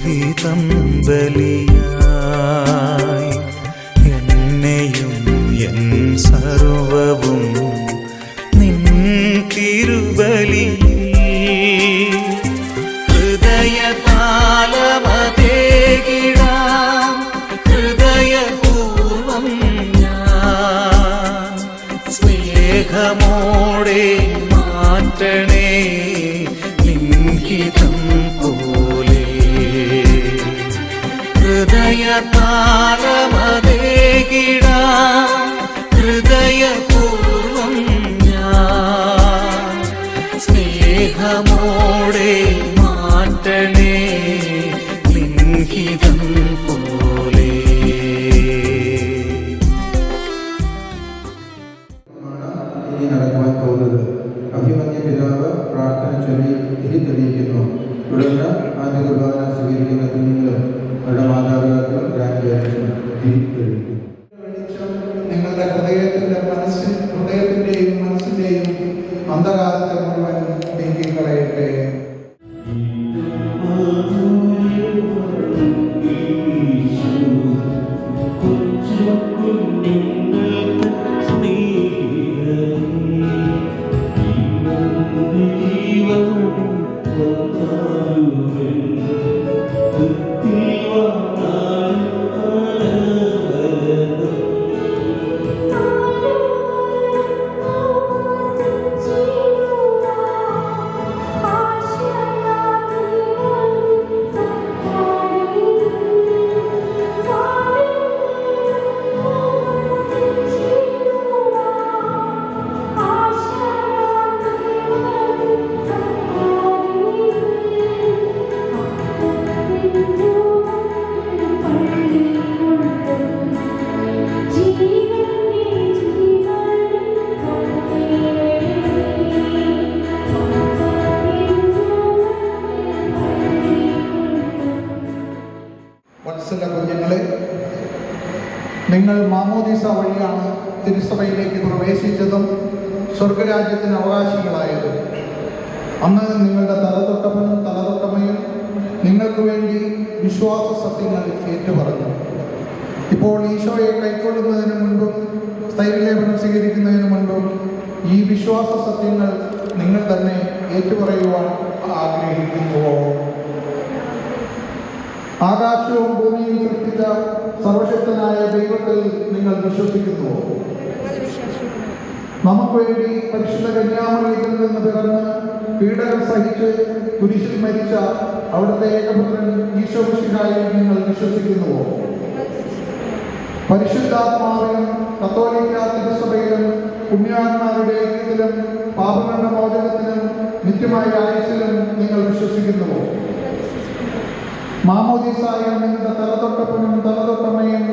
ജീവിതം ബലിയായി എന്നെയും എൻ സർവവും നിൻ തിരുബലിയിൽ ഹൃദയതാളമതേകിടാം ഹൃദയപൂർവം ഞാൻ സ്നേഹമോടെ മാറ്റണേ ലിംഗിതം പോലെ ഹൃദയതാളമതേകിടാം ഹൃദയപൂർവം ഞാൻ സ്നേഹമോടെ മാറ്റണേ ലിംഗിതം പോലെ. ഇനി നടക്കുവാൻ പോകുന്നത് അഭിമന്യ പിതാവ് പ്രാർത്ഥന ചൊല്ലി തിരിതെളിയിക്കുന്നു. തുടർന്ന് ആദ്യ കുർബാന സ്വീകരിക്കുന്ന കുഞ്ഞുങ്ങളും അവരുടെ മാതാപിതാക്കളും ഗ്രാൻഡ് പേരൻസും തിരിതെളിയിക്കും. നിങ്ങളുടെ ഹൃദയത്തിന്റെയും മനസ്സിന്റെയും അന്ധകാരത്തെ മുഴുവൻ നീക്കിക്കളയട്ടെ. കുഞ്ഞുങ്ങളെ, നിങ്ങൾ മാമോദീസ വഴിയാണ് തിരുസഭയിലേക്ക് പ്രവേശിച്ചതും സ്വർഗരാജ്യത്തിന് അവകാശികളായതും. അന്ന് നിങ്ങളുടെ തലതൊട്ടപ്പനും തലതൊട്ടമ്മയും നിങ്ങൾക്ക് വേണ്ടി വിശ്വാസ സത്യങ്ങൾ ഏറ്റുപറഞ്ഞു. ഇപ്പോൾ ഈശോയെ കൈക്കൊള്ളുന്നതിന് മുൻപും സ്ഥൈര്യലേപനം സ്വീകരിക്കുന്നതിന് മുൻപും ഈ വിശ്വാസ സത്യങ്ങൾ നിങ്ങൾ തന്നെ ഏറ്റുപറയുവാൻ ആഗ്രഹിക്കുന്നുവോ? ആകാശവും ഭൂമിയും സൃഷ്ടിച്ച സർവശക്തനായ ദൈവത്തിൽ നിങ്ങൾ വിശ്വസിക്കുന്നുവോ? നമുക്ക് വേണ്ടി പരിശുദ്ധ കന്യാമറിയത്തിൽ നിന്ന് പിറന്ന് പീഡനം സഹിച്ച് കുരിശിൽ മരിച്ച അവിടുത്തെ ഏകപുത്രൻ ഈശോ മിശിഹായിൽ നിങ്ങൾ വിശ്വസിക്കുന്നുവോ? പരിശുദ്ധാത്മാവിലും കത്തോലിക്ക തിരുസഭയിലും പുണ്യാന്മാരുടെ ഐക്യത്തിലും പാപങ്ങളുടെ മോചനത്തിലും നിത്യമായ ആയുസ്സിലും നിങ്ങൾ വിശ്വസിക്കുന്നുവോ? മാമോദീസായും നിങ്ങളുടെ തലതൊട്ടപ്പനും തലതൊട്ടമ്മയും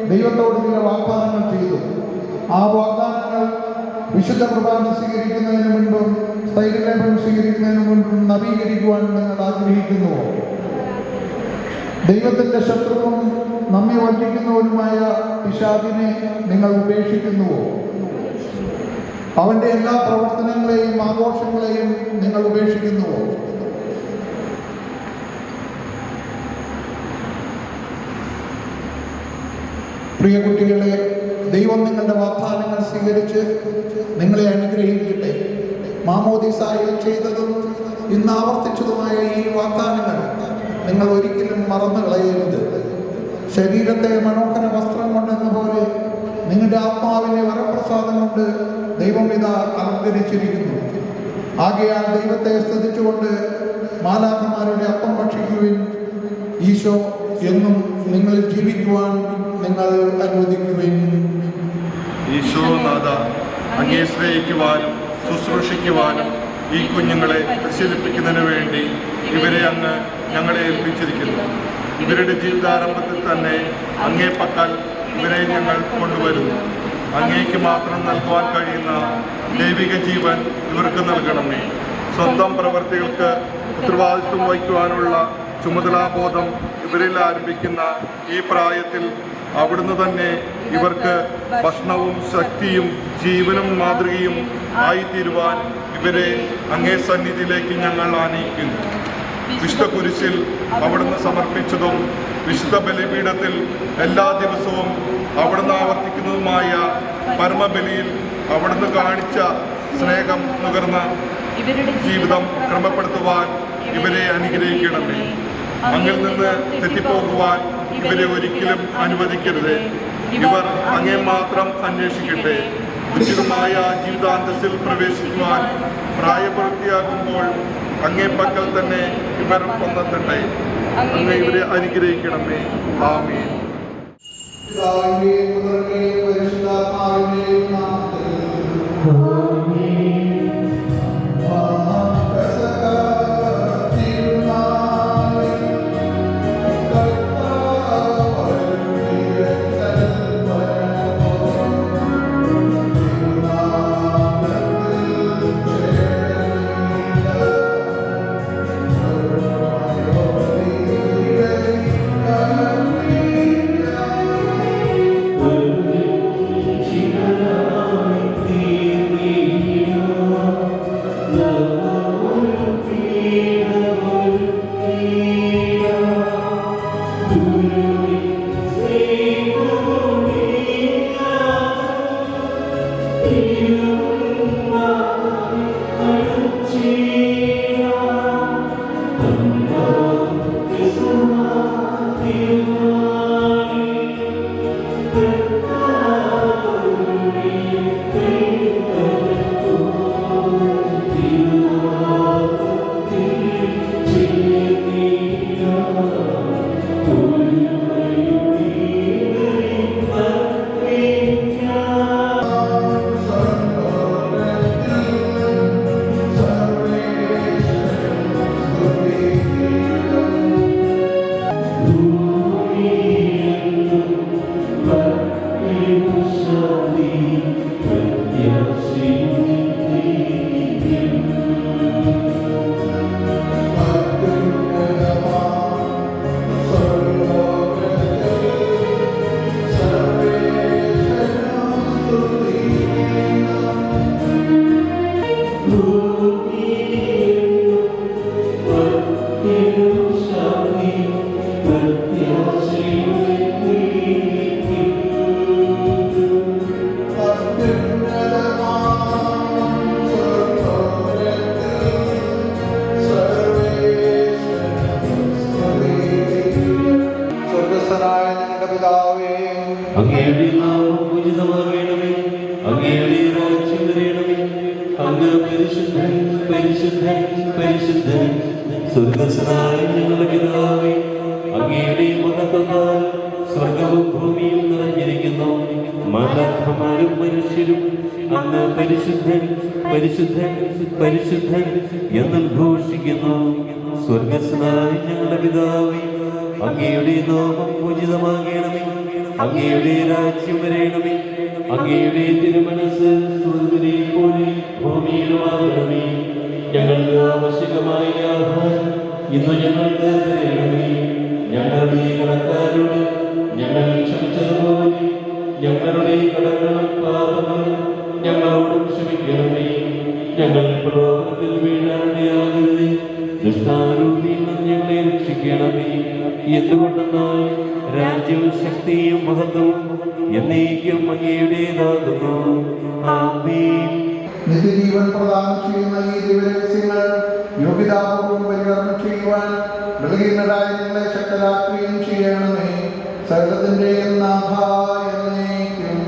ദൈവത്തോട് ചില വാഗ്ദാനങ്ങൾ ചെയ്തു. ആ വാഗ്ദാനങ്ങൾ വിശുദ്ധ കുർബാന സ്വീകരിക്കുന്നതിന് മുൻപും സ്ഥൈര്യലേപനം സ്വീകരിക്കുന്നതിന് മുൻപും നവീകരിക്കുവാൻ നിങ്ങൾ ആഗ്രഹിക്കുന്നുവോ? ദൈവത്തിന്റെ ശത്രുവും നമ്മെ വഞ്ചിക്കുന്നവരുമായ പിശാചിനെ നിങ്ങൾ ഉപേക്ഷിക്കുന്നുവോ? അവന്റെ എല്ലാ പ്രവർത്തനങ്ങളെയും ആഘോഷങ്ങളെയും നിങ്ങൾ ഉപേക്ഷിക്കുന്നുവോ? പ്രിയ കുട്ടികളെ, ദൈവം നിങ്ങളുടെ വാഗ്ദാനങ്ങൾ സ്വീകരിച്ച് നിങ്ങളെ അനുഗ്രഹിക്കട്ടെ. മാമോദീസായിൽ ചെയ്തതും ഇന്ന് ആവർത്തിച്ചതുമായ ഈ വാഗ്ദാനങ്ങൾ നിങ്ങൾ ഒരിക്കലും മറന്നു കളയരുത്. ശരീരത്തെ മനോഹര വസ്ത്രം കൊണ്ടെന്ന പോലെ നിങ്ങളുടെ ആത്മാവിനെ വരപ്രസാദം കൊണ്ട് ദൈവം ഇതാ അലങ്കരിച്ചിരിക്കുന്നു. ആകയാൽ ദൈവത്തെ സ്തുതിച്ചുകൊണ്ട് മാലാഖമാരുടെ അപ്പം ഭക്ഷിക്കുവിൻ. ഈശോ എന്നും നിങ്ങളിൽ ജീവിക്കുവാൻ നിങ്ങൾ അനുവദിക്കുവിൻ. ഈശോനാഥ, അങ്ങേ സ്നേഹിക്കുവാനും ശുശ്രൂഷിക്കുവാനും ഈ കുഞ്ഞുങ്ങളെ പരിശീലിപ്പിക്കുന്നതിന് വേണ്ടി ഇവരെ അങ്ങ് ഞങ്ങളെ ഏൽപ്പിച്ചിരിക്കുന്നു. ഇവരുടെ ജീവിതാരംഭത്തിൽ തന്നെ അങ്ങേ പക്കൽ ഇവരെ ഞങ്ങൾ കൊണ്ടുവരുന്നു. അങ്ങേക്ക് മാത്രം നൽകുവാൻ കഴിയുന്ന ദൈവിക ജീവൻ ഇവർക്ക് നൽകണമേ. സ്വന്തം പ്രവൃത്തികൾക്ക് ഉത്തരവാദിത്വം വഹിക്കുവാനുള്ള ചുമതലാബോധം ഇവരിൽ ആരംഭിക്കുന്ന ഈ പ്രായത്തിൽ അവിടുന്ന് തന്നെ ഇവർക്ക് ഭക്ഷണവും ശക്തിയും ജീവനും മാതൃകയും ആയിത്തീരുവാൻ ഇവരെ അങ്ങേ സന്നിധിയിലേക്ക് ഞങ്ങൾ ആനയിക്കുന്നു. വിശുദ്ധ കുരിശിൽ അവിടുന്ന് സമർപ്പിച്ചതും വിശുദ്ധ ബലിപീഠത്തിൽ എല്ലാ ദിവസവും അവിടുന്ന് ആവർത്തിക്കുന്നതുമായ പരമബലിയിൽ അവിടുന്ന് കാണിച്ച സ്നേഹം നുകർന്ന ജീവിതം ക്രമപ്പെടുത്തുവാൻ ഇവരെ അനുഗ്രഹിക്കണമേ. അങ്ങിൽ നിന്ന് തെറ്റിപ്പോകുവാൻ ഇവരെ ഒരിക്കലും അനുവദിക്കരുത്. ഇവർ അങ്ങേ മാത്രം അന്വേഷിക്കട്ടെ. ഉചിതമായ ജീവിതാന്തസ്സിൽ പ്രവേശിക്കുവാൻ പ്രായപൂർത്തിയാകുമ്പോൾ അങ്ങേ പക്കൽ തന്നെ ഇവർ വന്നെത്തട്ടെ. അങ്ങ് ഇവരെ അനുഗ്രഹിക്കണമേ. ആമേൻ. പിതാവിന്റെയും പുത്രന്റെയും പരിശുദ്ധാത്മാവിന്റെയും നാമത്തിൽ അങ്ങയുടെ നാമം പൂജിതമാകണമേ. അങ്ങയുടെ രാജ്യം വരണമേ. അങ്ങ് പരിശുദ്ധൻ പരിശുദ്ധൻ പരിശുദ്ധൻ. സ്വർഗ്ഗസ്ഥനായ ഞങ്ങളുടെ പിതാവേ, അങ്ങയുടെ മഹത്വത്താൽ സ്വർഗ്ഗവും ഭൂമിയും നിറഞ്ഞിരിക്കുന്നു. മാലാഖമാരും മനുഷ്യരും അങ്ങ് പരിശുദ്ധൻ പരിശുദ്ധൻ പരിശുദ്ധൻ എന്ന് ഘോഷിക്കുന്നു. സ്വർഗ്ഗസ്ഥനായ ഞങ്ങളുടെ പിതാവേ, അങ്ങയുടെ നാമം പൂജിതമാകണമേ. അങ്ങയുടെ രാജ്യം വരണമേ. അങ്ങയുടെ തിരുമനസ് സ്വർഗ്ഗത്തിലെ പോലെ ഭൂമിയിലുമാകണമേ. ഞങ്ങൾക്ക് ആവശ്യമായ ആഹാരം ഇന്ന് ഞങ്ങൾക്ക് തരണമേ. ഞങ്ങളുടെ കടക്കാരോട് ഞങ്ങൾ ക്ഷമിച്ചതുപോലെ ഞങ്ങളുടെ കടങ്ങളും പാപങ്ങളും ഞങ്ങളോടും ക്ഷമിക്കണമേ. ഞങ്ങൾ പ്രലോഭനത്തിൽ വീഴാതെയാകരുതേ. ദുഷ്ടാരൂപിയിൽ നിന്ന് ഞങ്ങളെ രക്ഷിക്കണമേ. എന്തുകൊണ്ടെന്നാൽ രാജ്യവും ശക്തിയും മഹത്വവും എന്നേക്കും അങ്ങയുടേതാകുന്നു. ആമേൻ. നിത്യജീവൻ പ്രദാനം ചെയ്യുന്ന ഈ ദിവരഹസ്യങ്ങൾ യോഗ്യതാപൂർവം പരികർമ്മം ചെയ്യുവാൻ ബലഹീനരായ ഞങ്ങളെ ശക്തരാക്കുകയും ചെയ്യണമേ. സകലത്തിന്റെയും നാഥായ എന്നേക്കും.